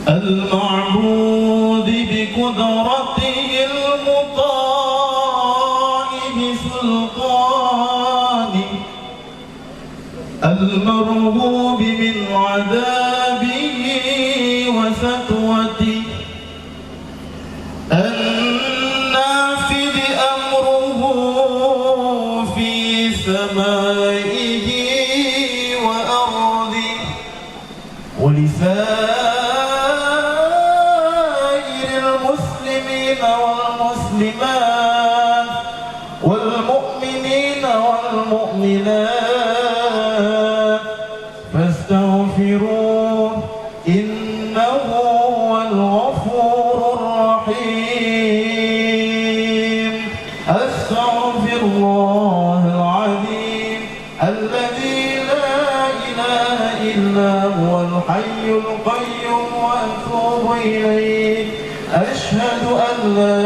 المعبود بقدرته المطاع بسلطانه المرهوب من عذابه وسطوته النافذ أمره في سمائه وأرضه ولسائر المسلمين والمسلمات والمؤمنين والمؤمنات فاستغفروه إنه هو الغفور الرحيم. أستغفر الله العظيم الذي لا إله إلا هو الحي القيوم وأتوب إليه. أشهد أن لا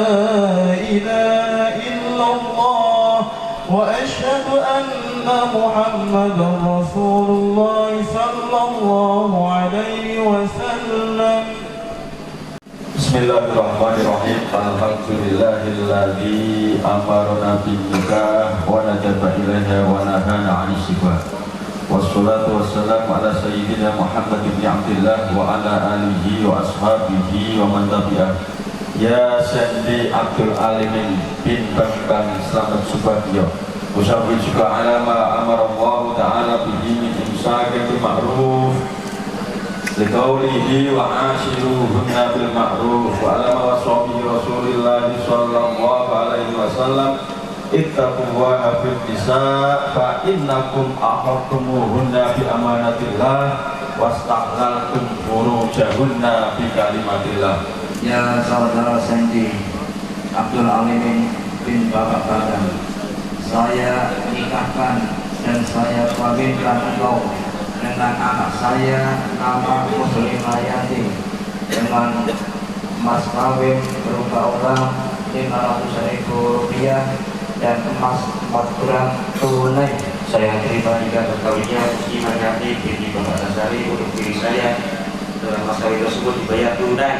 إله إلا الله وأشهد أن محمدا رسول الله صلى الله عليه وسلم. Bismillahirrahmanirrahim. Alhamdulillahilladzi amarna bin nikah wa nadaba ilaiha wa nahana 'anil shibah. Wassalatu wassalamu ala sayyidina Muhammad bin Abdillah wa ala alihi wa ashabihi wa man tabi'ah. Ya Sendi Abdul Alimin bin Bambang Slamet Subagio. Usawi juga alama amarallahu ta'ala bihi min imsakin bil ma'ruf liqaulihi wa ashiruhunna bil ma'ruf wa alama waswabihi rasulillahi sallallahu alaihi wasallam ittaqullaha fil nisa fa innakum ahaqqumuhunna bi amanatillah wastahlaltum furujahunna bi kalimatillah. Ya saudara Sendi Abdul Alimin bin Bapak Badang, saya nikahkan dan saya kawinkan engkau dengan anak saya nama Muslimah dengan emas kawin berupa uang 500.000 rupiah dan emas 4 gram tunai. Saya terima nikah perkawinnya Muslimah binti Bapak Nasari untuk diri saya. Dalam mas kawin tersebut dibayar tunai.